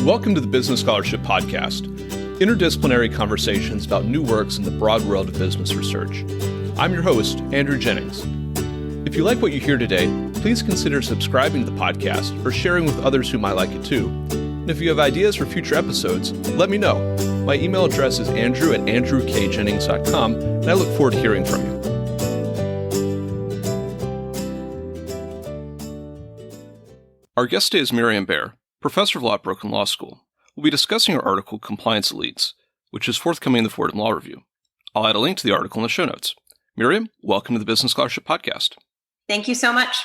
Welcome to the Business Scholarship Podcast, interdisciplinary conversations about new works in the broad world of business research. I'm your host, Andrew Jennings. If you like what you hear today, please consider subscribing to the podcast or sharing with others who might like it too. And if you have ideas for future episodes, let me know. My email address is andrew@andrewkjennings.com, and I look forward to hearing from you. Our guest today is Miriam Baer, professor of law at Brooklyn Law School. We'll be discussing her article, Compliance Elites, which is forthcoming in the Fordham Law Review. I'll add a link to the article in the show notes. Miriam, welcome to the Business Scholarship Podcast. Thank you so much.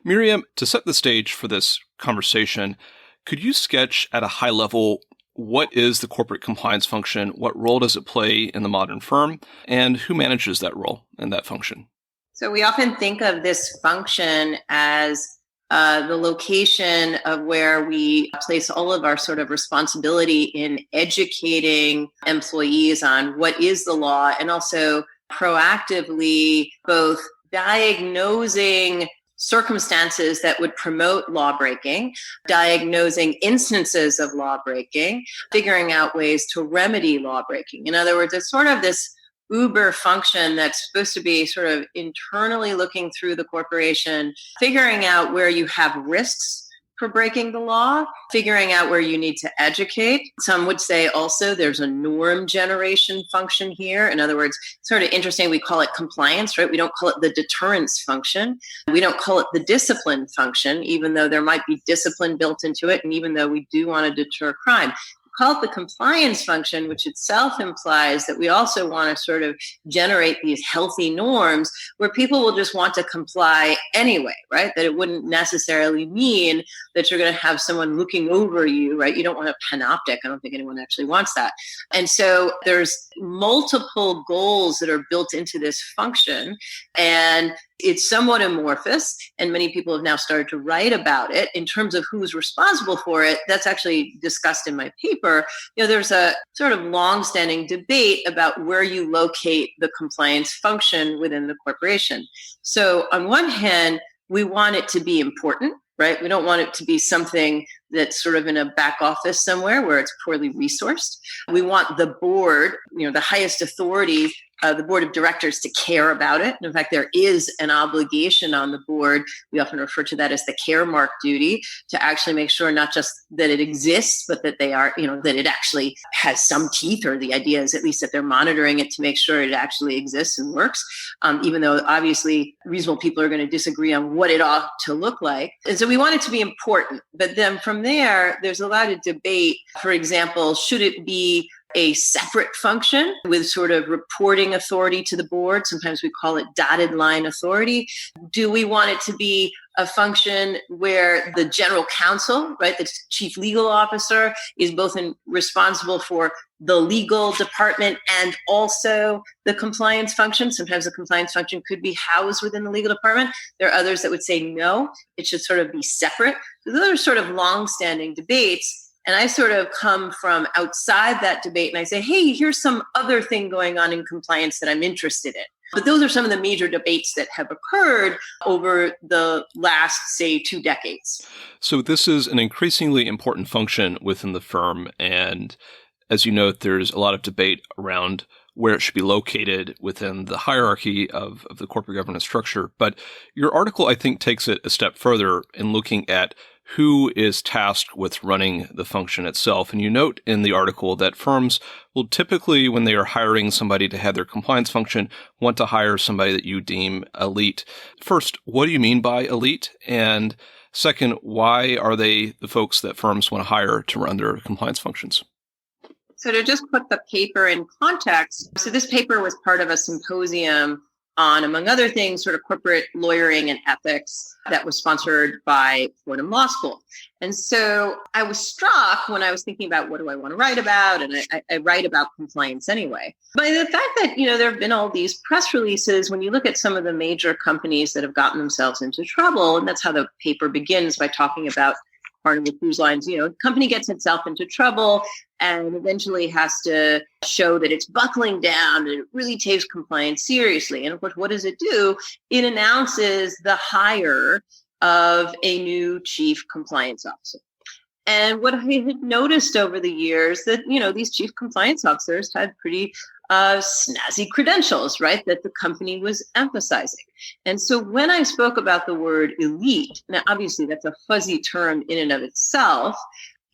Miriam, to set the stage for this conversation, could you sketch at a high level what is the corporate compliance function, what role does it play in the modern firm, and who manages that role and that function? So we often think of this function as the location of where we place all of our sort of responsibility in educating employees on what is the law and also proactively both diagnosing circumstances that would promote law breaking, diagnosing instances of law breaking, figuring out ways to remedy law breaking. In other words, it's sort of this Uber function that's supposed to be sort of internally looking through the corporation, figuring out where you have risks for breaking the law, figuring out where you need to educate. Some would say also there's a norm generation function here. In other words, sort of interesting, we call it compliance, right? We don't call it the deterrence function. We don't call it the discipline function, even though there might be discipline built into it, and even though we do want to deter crime. Call it the compliance function, which itself implies that we also want to sort of generate these healthy norms where people will just want to comply anyway, right? That it wouldn't necessarily mean that you're going to have someone looking over you, right? You don't want a panoptic. I don't think anyone actually wants that. And so there's multiple goals that are built into this function, and it's somewhat amorphous, and many people have now started to write about it in terms of who's responsible for it. That's actually discussed in my paper. There's a sort of long-standing debate about where you locate the compliance function within the corporation. So on one hand, we want it to be important, right? We don't want it to be something that's sort of in a back office somewhere where it's poorly resourced. We want the board, the highest authority, the board of directors, to care about it. And in fact, there is an obligation on the board. We often refer to that as the care mark duty, to actually make sure not just that it exists, but that they are, that it actually has some teeth, or the idea is at least that they're monitoring it to make sure it actually exists and works, even though obviously reasonable people are going to disagree on what it ought to look like. And so we want it to be important. But then from there, there's a lot of debate. For example, should it be a separate function with sort of reporting authority to the board? Sometimes we call it dotted line authority. Do we want it to be a function where the general counsel, right, the chief legal officer, is both responsible for the legal department and also the compliance function? Sometimes the compliance function could be housed within the legal department. There are others that would say no, it should sort of be separate. So those are sort of long-standing debates. And I sort of come from outside that debate and I say, hey, here's some other thing going on in compliance that I'm interested in. But those are some of the major debates that have occurred over the last, say, 2 decades. So this is an increasingly important function within the firm. And as you note, there's a lot of debate around where it should be located within the hierarchy of the corporate governance structure. But your article, I think, takes it a step further in looking at who is tasked with running the function itself. And you note in the article that firms will typically, when they are hiring somebody to have their compliance function, want to hire somebody that you deem elite. First, what do you mean by elite? And second, why are they the folks that firms want to hire to run their compliance functions? So to just put the paper in context, so this paper was part of a symposium on, among other things, sort of corporate lawyering and ethics that was sponsored by Fordham Law School. And so I was struck when I was thinking about what do I want to write about, and I write about compliance anyway, by the fact that, there have been all these press releases when you look at some of the major companies that have gotten themselves into trouble, and that's how the paper begins, by talking about Carnival Cruise Lines. Company gets itself into trouble and eventually has to show that it's buckling down and it really takes compliance seriously. And of course, what does it do? It announces the hire of a new chief compliance officer. And what I had noticed over the years that, these chief compliance officers had pretty snazzy credentials, right, that the company was emphasizing. And so when I spoke about the word elite, now obviously that's a fuzzy term in and of itself.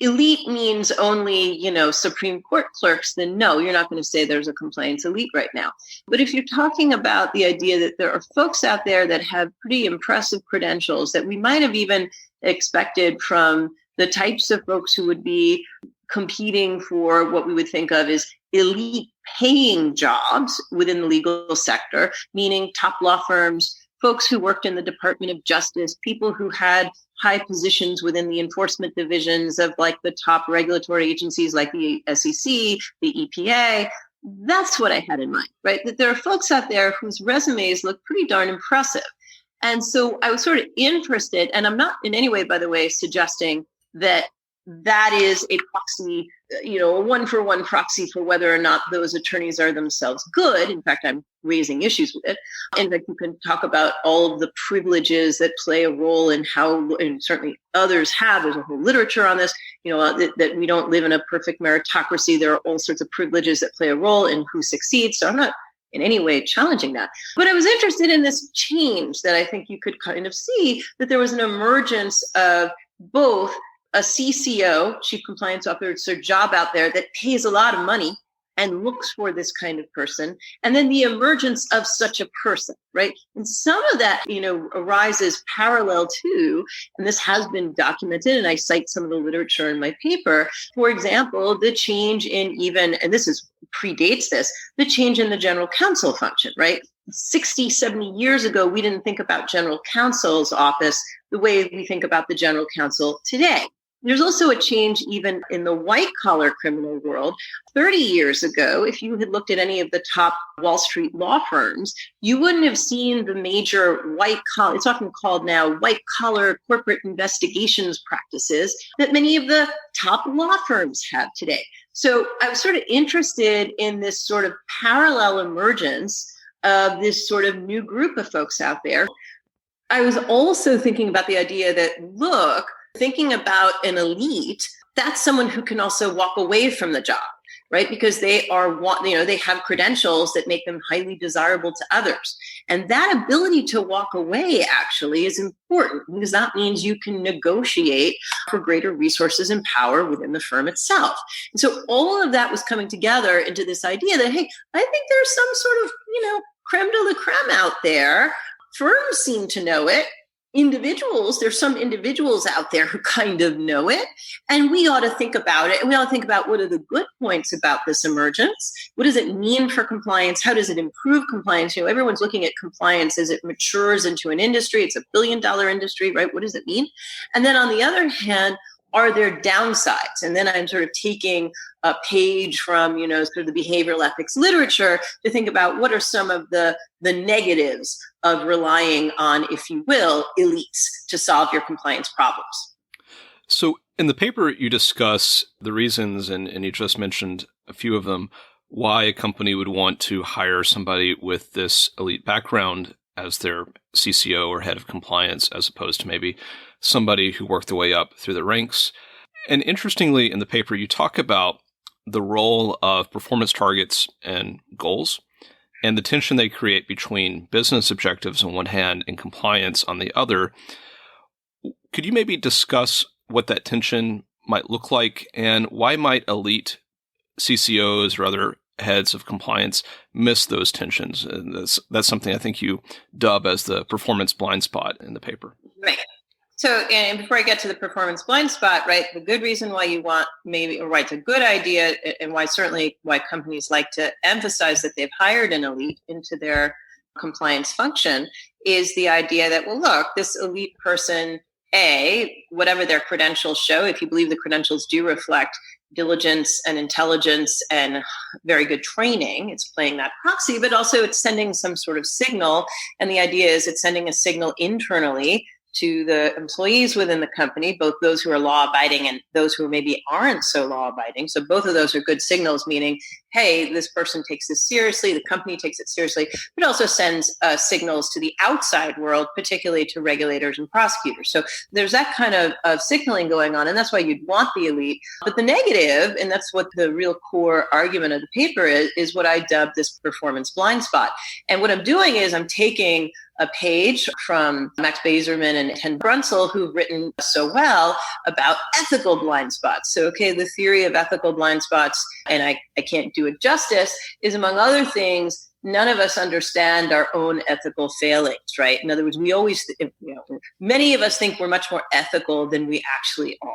Elite means only, Supreme Court clerks, then no, you're not going to say there's a compliance elite right now. But if you're talking about the idea that there are folks out there that have pretty impressive credentials that we might have even expected from the types of folks who would be competing for what we would think of as elite paying jobs within the legal sector, meaning top law firms, folks who worked in the Department of Justice, people who had high positions within the enforcement divisions of like the top regulatory agencies like the SEC, the EPA. That's what I had in mind, right? That there are folks out there whose resumes look pretty darn impressive. And so I was sort of interested, and I'm not in any way, by the way, suggesting that is a proxy, a one-for-one proxy for whether or not those attorneys are themselves good. In fact, I'm raising issues with it. In fact, you can talk about all of the privileges that play a role in how, and certainly others have, there's a whole literature on this, that we don't live in a perfect meritocracy. There are all sorts of privileges that play a role in who succeeds. So I'm not in any way challenging that. But I was interested in this change that I think you could kind of see, that there was an emergence of both a CCO, Chief Compliance Officer job out there that pays a lot of money and looks for this kind of person. And then the emergence of such a person, right? And some of that, arises parallel to, and this has been documented, and I cite some of the literature in my paper, for example, the change in even, and predates this, the change in the general counsel function, right? 60, 70 years ago, we didn't think about general counsel's office the way we think about the general counsel today. There's also a change even in the white-collar criminal world. 30 years ago, if you had looked at any of the top Wall Street law firms, you wouldn't have seen the major white-collar, it's often called now white-collar corporate investigations practices that many of the top law firms have today. So I was sort of interested in this sort of parallel emergence of this sort of new group of folks out there. I was also thinking about the idea that, look, thinking about an elite, that's someone who can also walk away from the job, right? Because they have credentials that make them highly desirable to others. And that ability to walk away actually is important, because that means you can negotiate for greater resources and power within the firm itself. And so all of that was coming together into this idea that, hey, I think there's some sort of, creme de la creme out there. Firms seem to know it. There's some individuals out there who kind of know it, and we ought to think about it. And we ought to think about what are the good points about this emergence? What does it mean for compliance? How does it improve compliance? Everyone's looking at compliance as it matures into an industry. It's $1 billion industry, right? What does it mean? And then on the other hand, are there downsides? And then I'm sort of taking a page from, sort of the behavioral ethics literature to think about what are some of the negatives of relying on, if you will, elites to solve your compliance problems. So in the paper, you discuss the reasons, and you just mentioned a few of them, why a company would want to hire somebody with this elite background as their CCO or head of compliance, as opposed to maybe somebody who worked their way up through the ranks. And interestingly, in the paper, you talk about the role of performance targets and goals and the tension they create between business objectives on one hand and compliance on the other. Could you maybe discuss what that tension might look like, and why might elite CCOs or other heads of compliance miss those tensions? And that's something I think you dub as the performance blind spot in the paper. Right. So, and before I get to the performance blind spot, right, the good reason why you want it's a good idea, and why companies like to emphasize that they've hired an elite into their compliance function is the idea that, well, look, this elite person, whatever their credentials show, if you believe the credentials do reflect diligence and intelligence and very good training, it's playing that proxy, but also it's sending some sort of signal. And the idea is it's sending a signal internally to the employees within the company, both those who are law-abiding and those who maybe aren't so law-abiding. So both of those are good signals, meaning, hey, this person takes this seriously, the company takes it seriously, but also sends signals to the outside world, particularly to regulators and prosecutors. So there's that kind of signaling going on, and that's why you'd want the elite. But the negative, and that's what the real core argument of the paper is what I dubbed this performance blind spot. And what I'm doing is I'm taking a page from Max Bazerman and Ken Brunsell, who've written so well about ethical blind spots. So, okay, the theory of ethical blind spots, and I can't do it justice, is among other things, none of us understand our own ethical failings, right? In other words, we always, many of us think we're much more ethical than we actually are,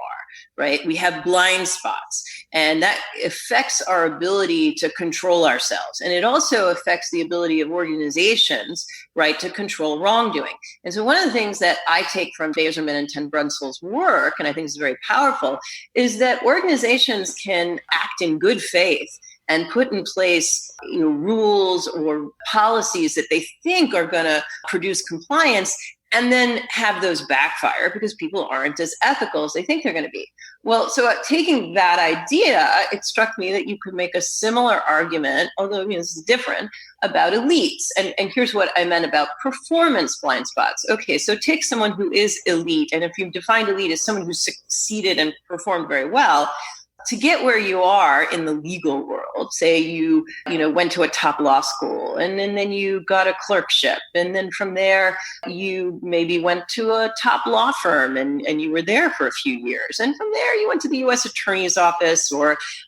right? We have blind spots, and that affects our ability to control ourselves. And it also affects the ability of organizations, right, to control wrongdoing. And so one of the things that I take from Bazerman and Ten Brunsell's work, and I think is very powerful, is that organizations can act in good faith and put in place rules or policies that they think are going to produce compliance, and then have those backfire because people aren't as ethical as they think they're going to be. Well, so taking that idea, it struck me that you could make a similar argument, although this is different, about elites. And here's what I meant about performance blind spots. Okay, so take someone who is elite, and if you've defined elite as someone who succeeded and performed very well, to get where you are in the legal world, say you went to a top law school, and then you got a clerkship, and then from there you maybe went to a top law firm and you were there for a few years, and from there you went to the U.S. Attorney's Office,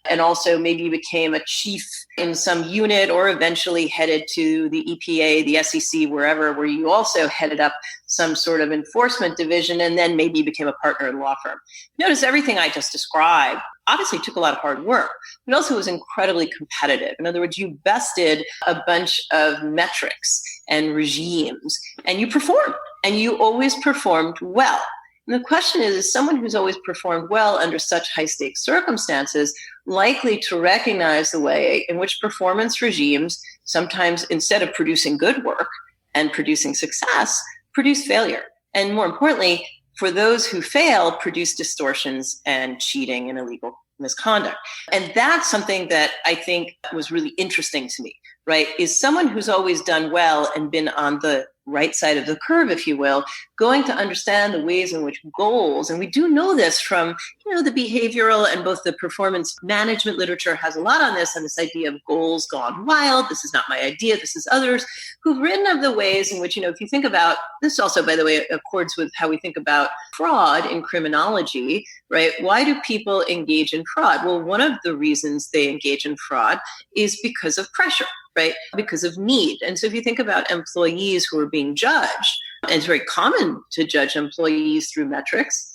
and also maybe you became a chief in some unit, or eventually headed to the EPA, the SEC, where you also headed up some sort of enforcement division, and then maybe you became a partner in a law firm. Notice everything I just described obviously took a lot of hard work, but also was incredibly competitive. In other words, you bested a bunch of metrics and regimes, and you performed, and you always performed well. And the question is someone who's always performed well under such high-stakes circumstances likely to recognize the way in which performance regimes sometimes, instead of producing good work and producing success, produce failure? And more importantly, for those who fail, produce distortions and cheating and illegal misconduct. And that's something that I think was really interesting to me, right? Is someone who's always done well and been on the right side of the curve, if you will, going to understand the ways in which goals, and we do know this from, the behavioral and both the performance management literature has a lot on this, and this idea of goals gone wild. This is not my idea. This is others who've written of the ways in which, if you think about this also, by the way, accords with how we think about fraud in criminology, right? Why do people engage in fraud? Well, one of the reasons they engage in fraud is because of pressure, right? Because of need. And so if you think about employees who are being judged, and it's very common to judge employees through metrics,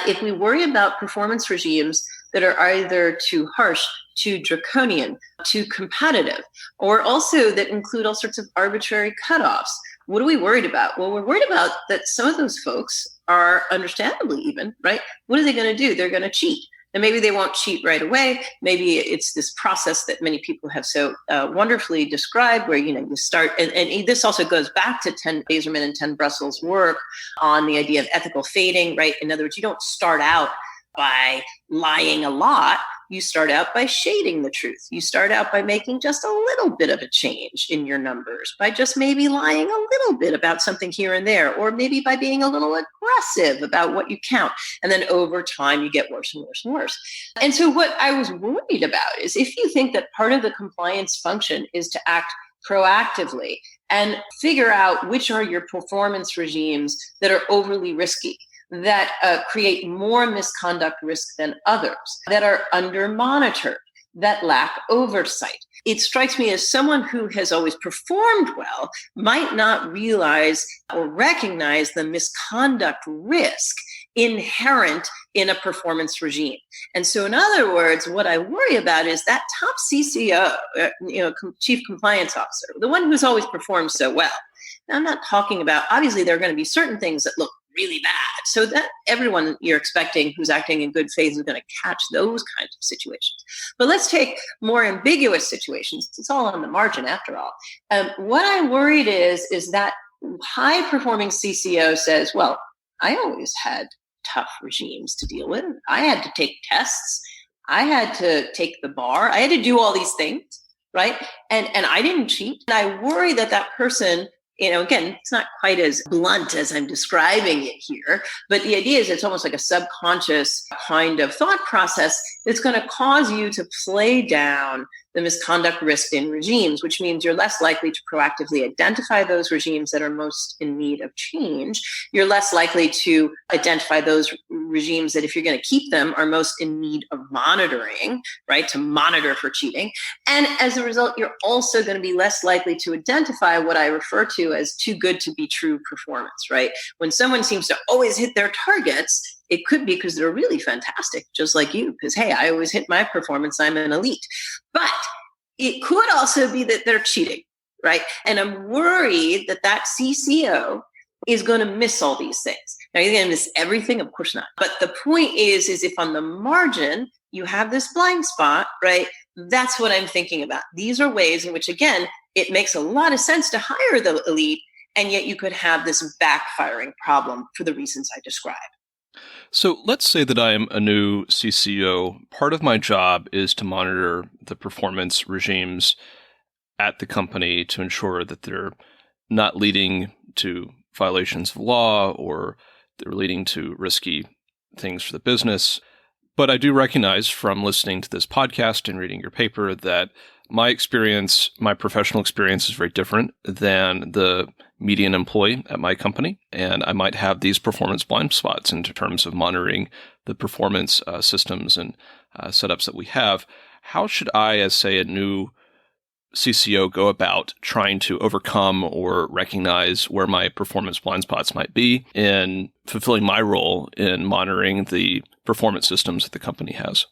if we worry about performance regimes that are either too harsh, too draconian, too competitive, or also that include all sorts of arbitrary cutoffs, what are we worried about? Well, we're worried about that some of those folks are, understandably even, right? What are they going to do? They're going to cheat. And maybe they won't cheat right away. Maybe it's this process that many people have so wonderfully described where, you start, and this also goes back to Bazerman and Ten Brunsell's work on the idea of ethical fading, right? In other words, you don't start out by lying a lot. You start out by shading the truth. You start out by making just a little bit of a change in your numbers, by just maybe lying a little bit about something here and there, or maybe by being a little aggressive about what you count. And then over time, you get worse and worse and worse. And so what I was worried about is if you think that part of the compliance function is to act proactively and figure out which are your performance regimes that are overly risky, that create more misconduct risk than others, that are under monitored, that lack oversight. It strikes me as someone who has always performed well might not realize or recognize the misconduct risk inherent in a performance regime. And so in other words, what I worry about is that top CCO, Chief Compliance Officer, the one who's always performed so well. Now, I'm not talking about, obviously there are going to be certain things that look really bad. So that everyone you're expecting who's acting in good faith is going to catch those kinds of situations. But let's take more ambiguous situations. It's all on the margin after all. What I'm worried is that high-performing CCO says, well, I always had tough regimes to deal with. I had to take tests. I had to take the bar. I had to do all these things, right? And I didn't cheat. And I worry that that person, again, it's not quite as blunt as I'm describing it here, but the idea is it's almost like a subconscious kind of thought process that's going to cause you to play down the misconduct risk in regimes, which means you're less likely to proactively identify those regimes that are most in need of change. You're less likely to identify those regimes that, if you're going to keep them, are most in need of monitoring, right? To monitor for cheating. And as a result, you're also going to be less likely to identify what I refer to as too good to be true performance, right? When someone seems to always hit their targets, it could be because they're really fantastic, just like you, because, hey, I always hit my performance, I'm an elite. But it could also be that they're cheating, right? And I'm worried that that CCO is going to miss all these things. Now, you're going to miss everything? Of course not. But the point is if on the margin you have this blind spot, right? That's what I'm thinking about. These are ways in which, again, it makes a lot of sense to hire the elite, and yet you could have this backfiring problem for the reasons I described. So let's say that I am a new CCO. Part of my job is to monitor the performance regimes at the company to ensure that they're not leading to violations of law or they're leading to risky things for the business. But I do recognize from listening to this podcast and reading your paper that my experience, my professional experience, is very different than the median employee at my company. And I might have these performance blind spots in terms of monitoring the performance systems and setups that we have. How should I, as say, a new CCO, go about trying to overcome or recognize where my performance blind spots might be in fulfilling my role in monitoring the performance systems that the company has?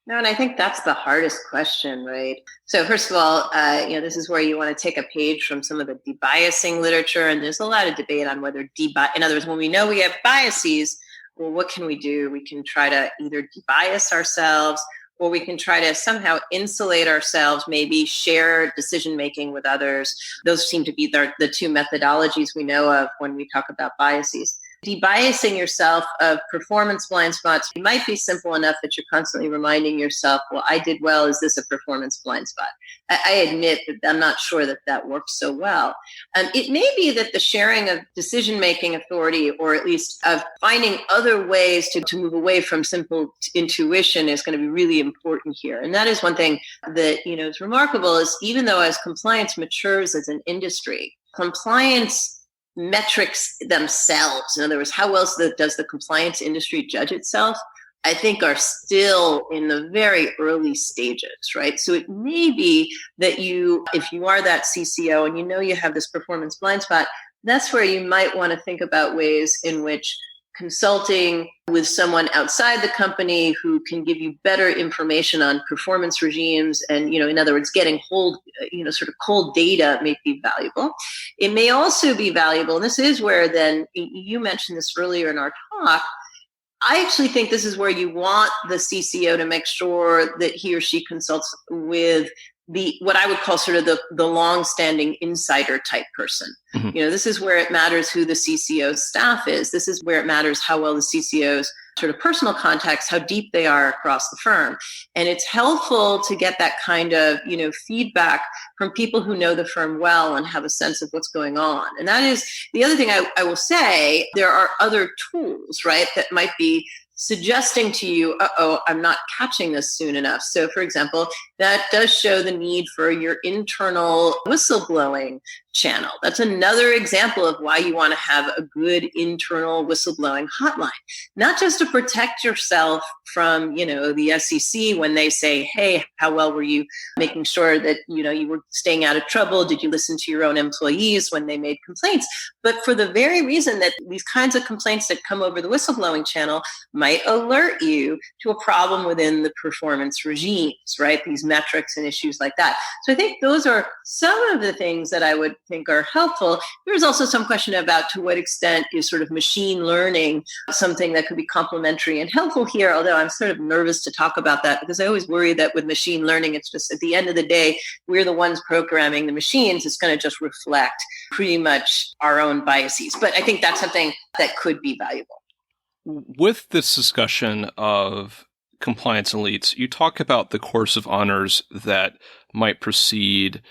No, and I think that's the hardest question, right? So first of all, this is where you want to take a page from some of the debiasing literature, and there's a lot of debate on whether in other words, when we know we have biases, well, what can we do? We can try to either debias ourselves, or we can try to somehow insulate ourselves, maybe share decision-making with others. Those seem to be the two methodologies we know of when we talk about biases. Debiasing yourself of performance blind spots might be simple enough that you're constantly reminding yourself, well, I did well. Is this a performance blind spot? I admit that I'm not sure that works so well. It may be that the sharing of decision-making authority, or at least of finding other ways to move away from simple intuition, is going to be really important here. And that is one thing that, is remarkable, is even though as compliance matures as an industry, compliance metrics themselves, in other words, how else does the compliance industry judge itself, I think are still in the very early stages, right? So it may be that if you are that CCO and you have this performance blind spot, that's where you might want to think about ways in which consulting with someone outside the company who can give you better information on performance regimes and, in other words, getting sort of cold data may be valuable. It may also be valuable, and this is where then, you mentioned this earlier in our talk, I actually think this is where you want the CCO to make sure that he or she consults with what I would call sort of the long-standing insider type person. Mm-hmm. This is where it matters who the CCO's staff is. This is where it matters how well the CCO's sort of personal contacts, how deep they are across the firm. And it's helpful to get that kind of, feedback from people who know the firm well and have a sense of what's going on. And that is the other thing I will say. There are other tools, right, that might be suggesting to you, I'm not catching this soon enough. So, for example, that does show the need for your internal whistleblowing channel. That's another example of why you want to have a good internal whistleblowing hotline, not just to protect yourself from, the SEC when they say, hey, how well were you making sure that, you were staying out of trouble? Did you listen to your own employees when they made complaints? But for the very reason that these kinds of complaints that come over the whistleblowing channel might alert you to a problem within the performance regimes, right? These metrics and issues like that. So I think those are some of the things that I would think are helpful. There's also some question about to what extent is sort of machine learning something that could be complementary and helpful here, although I'm sort of nervous to talk about that because I always worry that with machine learning, it's just at the end of the day, we're the ones programming the machines. It's going to just reflect pretty much our own biases. But I think that's something that could be valuable. With this discussion of compliance elites, you talk about the course of honors that might precede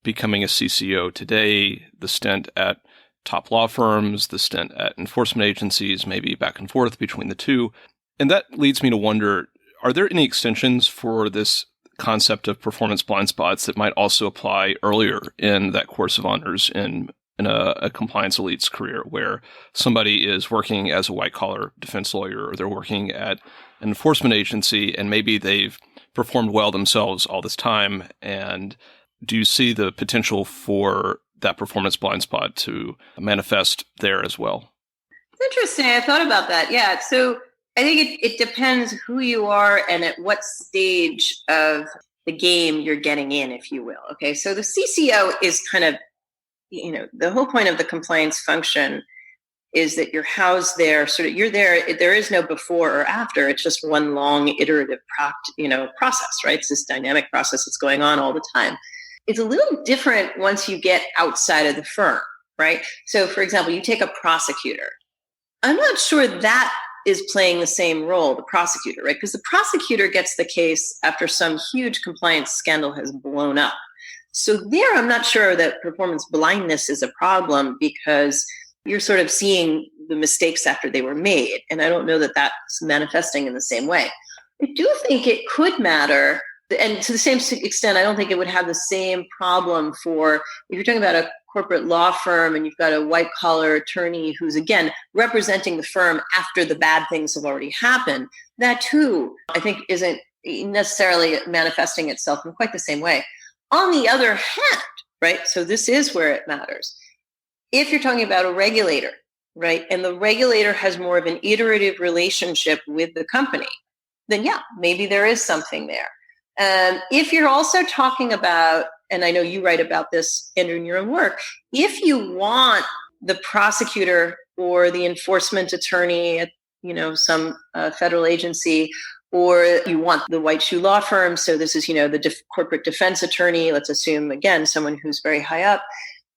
becoming a CCO today, the stint at top law firms, the stint at enforcement agencies, maybe back and forth between the two. And that leads me to wonder, are there any extensions for this concept of performance blind spots that might also apply earlier in that course of honors in a compliance elite's career, where somebody is working as a white-collar defense lawyer, or they're working at an enforcement agency, and maybe they've performed well themselves all this time? And do you see the potential for that performance blind spot to manifest there as well? It's interesting. I thought about that. Yeah. So I think it depends who you are and at what stage of the game you're getting in, if you will. Okay. So the CCO is kind of, the whole point of the compliance function is that you're housed there, you're there. There is no before or after. It's just one long iterative process, right? It's this dynamic process that's going on all the time. It's a little different once you get outside of the firm, right? So for example, you take a prosecutor. I'm not sure that is playing the same role, the prosecutor, right? Because the prosecutor gets the case after some huge compliance scandal has blown up. So there, I'm not sure that performance blindness is a problem, because you're sort of seeing the mistakes after they were made. And I don't know that that's manifesting in the same way. I do think it could matter. And to the same extent, I don't think it would have the same problem for, if you're talking about a corporate law firm and you've got a white collar attorney who's, again, representing the firm after the bad things have already happened. That too, I think, isn't necessarily manifesting itself in quite the same way. On the other hand, right, so this is where it matters. If you're talking about a regulator, right, and the regulator has more of an iterative relationship with the company, then yeah, maybe there is something there. If you're also talking about, and I know you write about this, Andrew, in your own work, if you want the prosecutor or the enforcement attorney at some federal agency, or you want the white shoe law firm, so this is the corporate defense attorney, let's assume again someone who's very high up,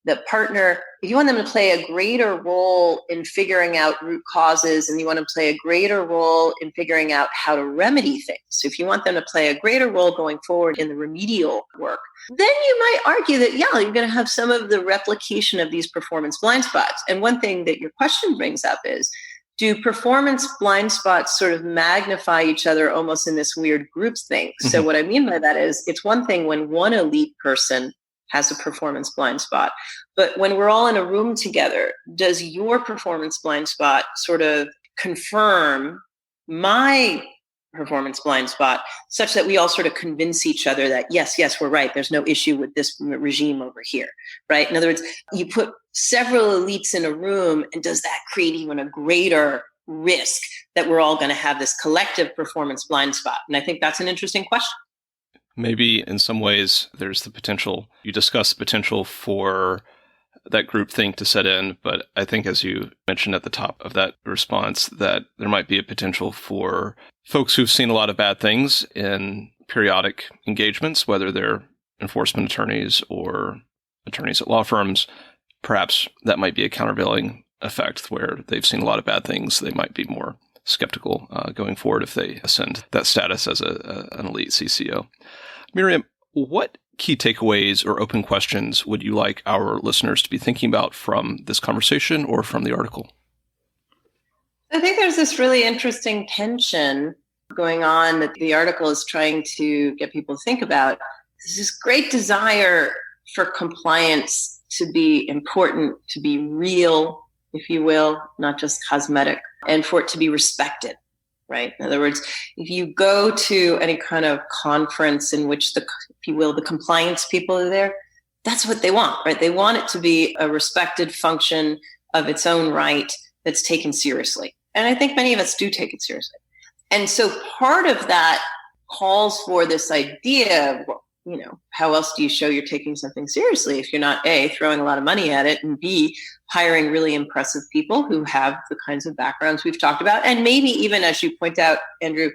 the partner, if you want them to play a greater role in figuring out root causes, and you want to play a greater role in figuring out how to remedy things, so if you want them to play a greater role going forward in the remedial work, then you might argue that, yeah, you're going to have some of the replication of these performance blind spots. And one thing that your question brings up is, do performance blind spots sort of magnify each other almost in this weird groups thing? Mm-hmm. So what I mean by that is, it's one thing when one elite person has a performance blind spot, but when we're all in a room together, does your performance blind spot sort of confirm my performance blind spot, such that we all sort of convince each other that yes, we're right, there's no issue with this regime over here, right? In other words, you put several elites in a room, and does that create even a greater risk that we're all going to have this collective performance blind spot? And I think that's an interesting question. Maybe in some ways there's the potential, you discuss the potential for that group thing to set in, but I think, as you mentioned at the top of that response, that there might be a potential for folks who've seen a lot of bad things in periodic engagements, whether they're enforcement attorneys or attorneys at law firms. Perhaps that might be a countervailing effect where they've seen a lot of bad things. They might be more skeptical going forward if they ascend that status as an elite CCO. Miriam, what key takeaways or open questions would you like our listeners to be thinking about from this conversation or from the article? I think there's this really interesting tension going on that the article is trying to get people to think about. There's this great desire for compliance to be important, to be real, if you will, not just cosmetic, and for it to be respected, right? In other words, if you go to any kind of conference in which if you will, the compliance people are there, that's what they want, right? They want it to be a respected function of its own right that's taken seriously. And I think many of us do take it seriously. And so part of that calls for this idea of, how else do you show you're taking something seriously if you're not A, throwing a lot of money at it, and B, hiring really impressive people who have the kinds of backgrounds we've talked about. And maybe even, as you point out, Andrew,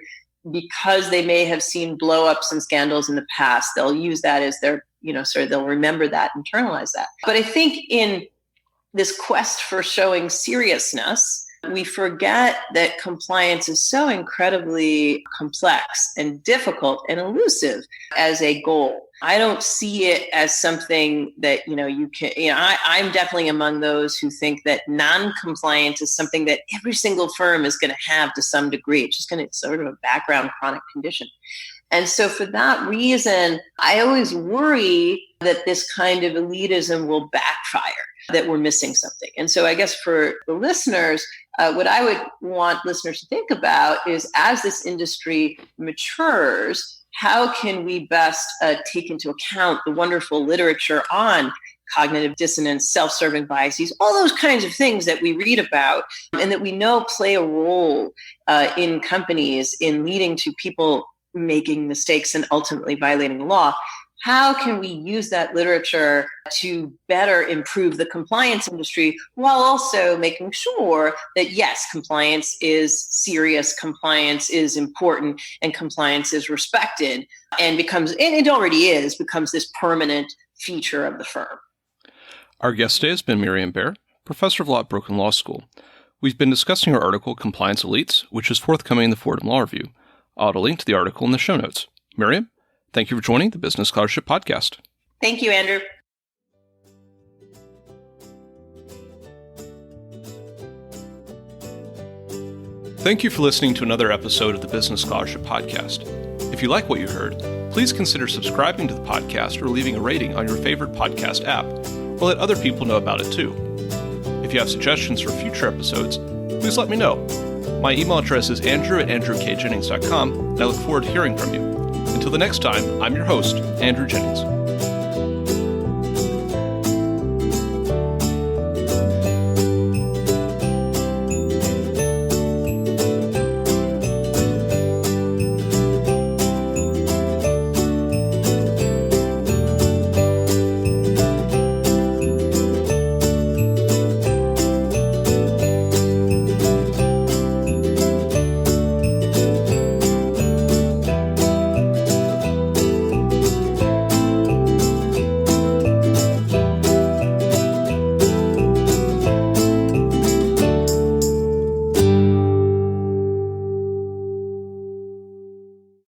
because they may have seen blow-ups and scandals in the past, they'll use that as their, they'll remember that, internalize that. But I think in this quest for showing seriousness, we forget that compliance is so incredibly complex and difficult and elusive as a goal. I don't see it as something that, you can, I'm definitely among those who think that non-compliance is something that every single firm is going to have to some degree. It's just going to sort of a background chronic condition. And so for that reason, I always worry that this kind of elitism will backfire, that we're missing something. And so I guess for the listeners, what I would want listeners to think about is as this industry matures, how can we best take into account the wonderful literature on cognitive dissonance, self-serving biases, all those kinds of things that we read about and that we know play a role in companies in leading to people making mistakes and ultimately violating the law. How can we use that literature to better improve the compliance industry while also making sure that, yes, compliance is serious, compliance is important, and compliance is respected and it already is, becomes this permanent feature of the firm. Our guest today has been Miriam Baer, professor of law at Brooklyn Law School. We've been discussing her article, Compliance Elites, which is forthcoming in the Fordham Law Review. I'll add a link to the article in the show notes. Miriam, thank you for joining the Business Scholarship Podcast. Thank you, Andrew. Thank you for listening to another episode of the Business Scholarship Podcast. If you like what you heard, please consider subscribing to the podcast or leaving a rating on your favorite podcast app, or let other people know about it too. If you have suggestions for future episodes, please let me know. My email address is andrew@andrewkjennings.com, and I look forward to hearing from you. Until the next time, I'm your host, Andrew Jennings.